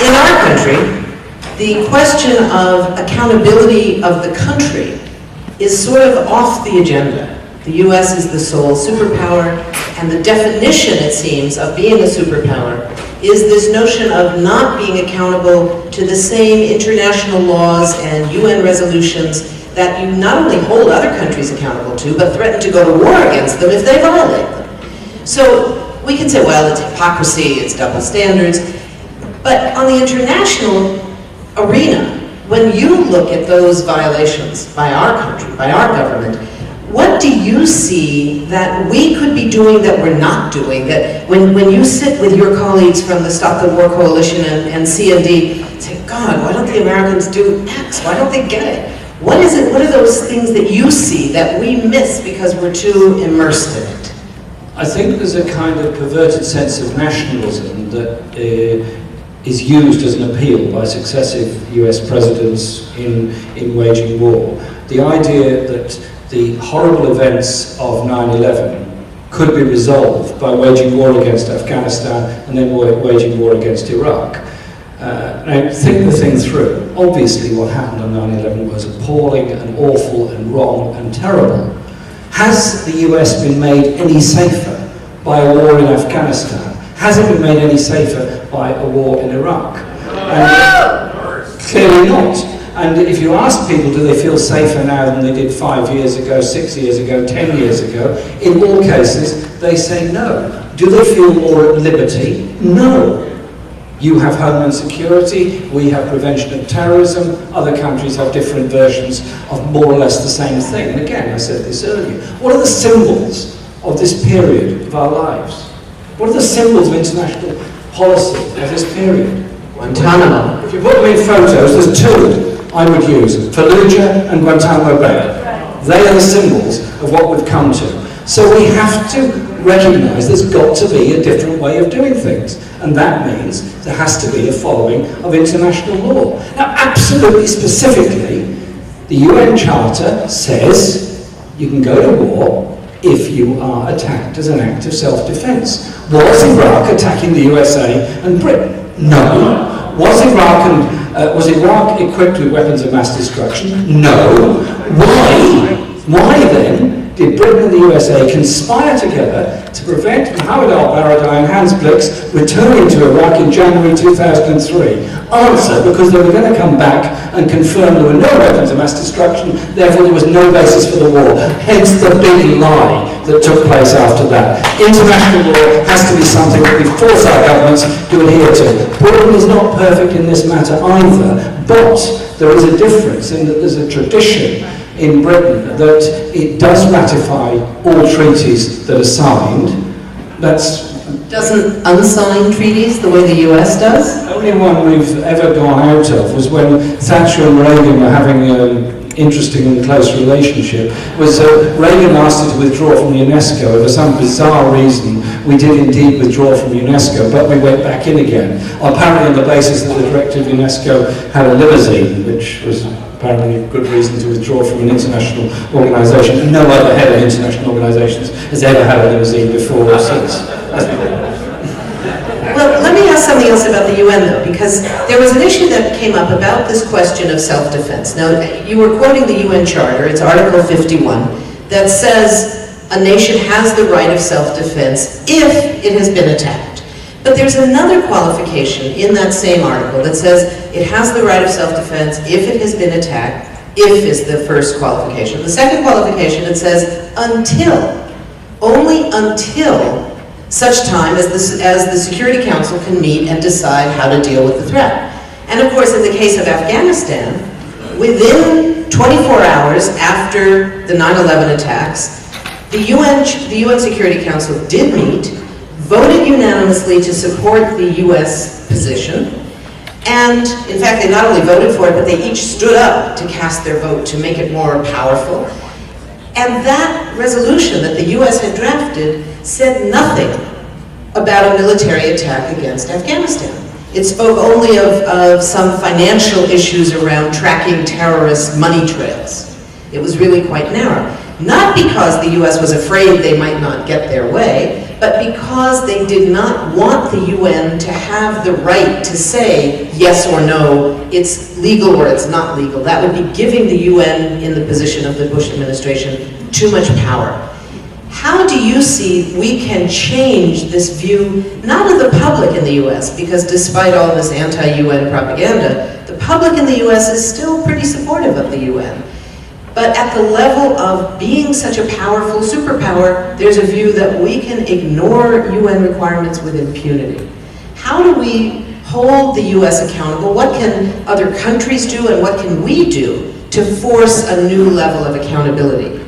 In our country, the question of accountability of the country is sort of off the agenda. The US is the sole superpower, and the definition, it seems, of being a superpower is this notion of not being accountable to the same international laws and UN resolutions that you not only hold other countries accountable to, but threaten to go to war against them if they violate them. So we can say, well, it's hypocrisy, it's double standards, but on the international arena, when you look at those violations by our country, by our government, what do you see that we could be doing that we're not doing? That when you sit with your colleagues from the Stop the War Coalition and CND, say, God, why don't the Americans do X? Why don't they get it? What is it? What are those things that you see that we miss because we're too immersed in it? I think there's a kind of perverted sense of nationalism that is used as an appeal by successive US presidents in waging war. The idea that the horrible events of 9/11 could be resolved by waging war against Afghanistan and then waging war against Iraq. Now, think the thing through. Obviously, what happened on 9/11 was appalling and awful and wrong and terrible. Has the US been made any safer by a war in Afghanistan? Has it been made any safer by a war in Iraq? Clearly not. And if you ask people, do they feel safer now than they did 5 years ago, 6 years ago, 10 years ago? In all cases, they say no. Do they feel more at liberty? No. You have homeland security, we have prevention of terrorism, other countries have different versions of more or less the same thing. And again, I said this earlier, what are the symbols of this period of our lives? What are the symbols of international policy of this period? Guantanamo. If you put them in photos, there's two I would use, Fallujah and Guantanamo Bay. They are the symbols of what we've come to. So we have to recognise there's got to be a different way of doing things. And that means there has to be a following of international law. Now, absolutely specifically, the UN Charter says you can go to war if you are attacked as an act of self-defence. Was Iraq attacking the USA and Britain? No. Was Iraq equipped with weapons of mass destruction? No. Why then did Britain and the USA conspire together to prevent Mohammed al-Baradei and Hans Blix returning to Iraq in January 2003? Answer, because they were going to come back and confirm there were no weapons of mass destruction, therefore there was no basis for the war. Hence the big lie that took place after that. International law has to be something that we force our governments to adhere to. Britain is not perfect in this matter either, but there is a difference in that there's a tradition in Britain that it does ratify all treaties that are signed. Doesn't unsigned treaties the way the US does? The only one we've ever gone out of was when Thatcher and Reagan were having an interesting and close relationship. Reagan asked us to withdraw from UNESCO. For some bizarre reason, we did indeed withdraw from UNESCO, but we went back in again, apparently on the basis that the director of UNESCO had a limousine, which was apparently a good reason to withdraw from an international organisation. And no other head of international organisations has ever had a limousine before or since. Well, let me ask something else about the UN, though, because there was an issue that came up about this question of self-defense. Now, you were quoting the UN Charter, it's Article 51, that says a nation has the right of self-defense if it has been attacked. But there's another qualification in that same article that says it has the right of self-defense if it has been attacked. If is the first qualification. The second qualification, it says until, only until such time as the Security Council can meet and decide how to deal with the threat. And of course, in the case of Afghanistan, within 24 hours after the 9/11 attacks, the UN Security Council did meet, voted unanimously to support the US position, and in fact, they not only voted for it, but they each stood up to cast their vote to make it more powerful. And that resolution that the US had drafted said nothing about a military attack against Afghanistan. It spoke only of some financial issues around tracking terrorist money trails. It was really quite narrow. Not because the US was afraid they might not get their way, but because they did not want the UN to have the right to say yes or no, it's legal or it's not legal. That would be giving the UN, in the position of the Bush administration, too much power. How do you see we can change this view, not of the public in the US, because despite all this anti-UN propaganda, the public in the US is still pretty supportive of the UN. But at the level of being such a powerful superpower, there's a view that we can ignore UN requirements with impunity. How do we hold the US accountable? What can other countries do and what can we do to force a new level of accountability?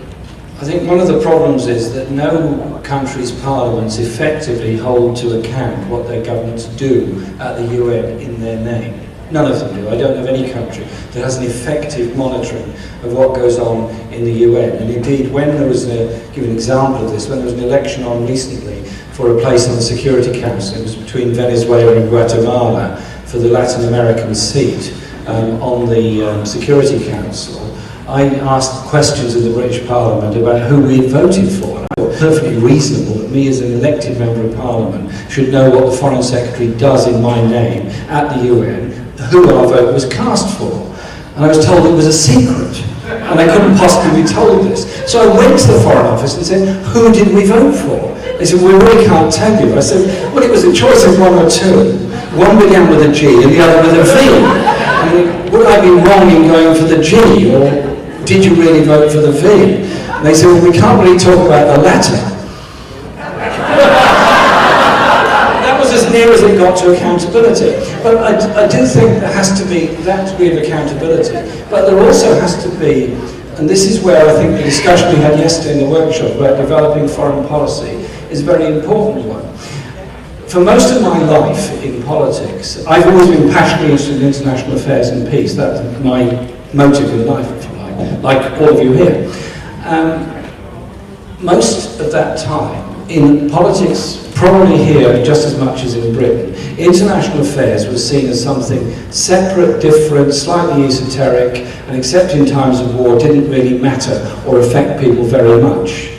I think one of the problems is that no country's parliaments effectively hold to account what their governments do at the UN in their name. None of them do. I don't know of any country that has an effective monitoring of what goes on in the UN. And indeed, when there was give an example of this, when there was an election on recently for a place on the Security Council, it was between Venezuela and Guatemala for the Latin American seat on the Security Council. I asked questions of the British Parliament about who we had voted for. And I thought it perfectly reasonable that me as an elected member of Parliament should know what the Foreign Secretary does in my name at the UN, who our vote was cast for. And I was told it was a secret, and I couldn't possibly be told this. So I went to the Foreign Office and said, who did we vote for? They said, well, we really can't tell you. I said, well, it was a choice of one or two. One began with a G and the other with a V. I mean, would I be wrong in going for the G, or did you really vote for the V? And they said, well, we can't really talk about the latter. That was as near as it got to accountability. But I do think there has to be that degree of accountability. But there also has to be, and this is where I think the discussion we had yesterday in the workshop about developing foreign policy is a very important one. For most of my life in politics, I've always been passionately interested in international affairs and peace. That's my motive in life, if you like all of you here. Most of that time, in politics, probably here just as much as in Britain, international affairs was seen as something separate, different, slightly esoteric, and except in times of war, didn't really matter or affect people very much.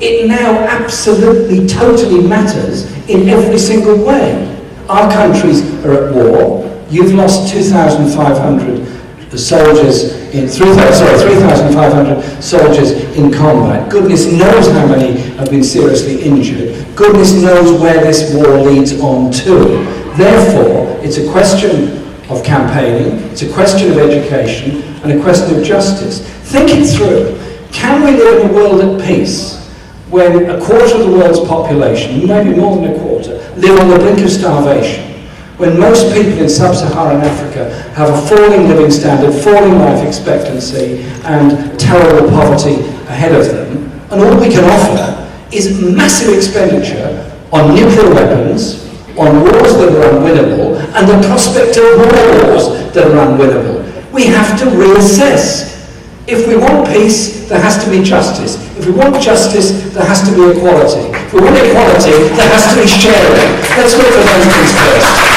It now absolutely, totally matters in every single way. Our countries are at war. You've lost 2,500 soldiers in 3,500 soldiers in combat. Goodness knows how many have been seriously injured. Goodness knows where this war leads on to. Therefore, it's a question of campaigning, it's a question of education, and a question of justice. Think it through. Can we live in a world at peace when a quarter of the world's population, maybe more than a quarter, live on the brink of starvation? When most people in sub-Saharan Africa have a falling living standard, falling life expectancy, and terrible poverty ahead of them, and all we can offer is massive expenditure on nuclear weapons, on wars that are unwinnable, and the prospect of more wars that are unwinnable. We have to reassess. If we want peace, there has to be justice. If we want justice, there has to be equality. If we want equality, there has to be sharing. Let's look at those things first.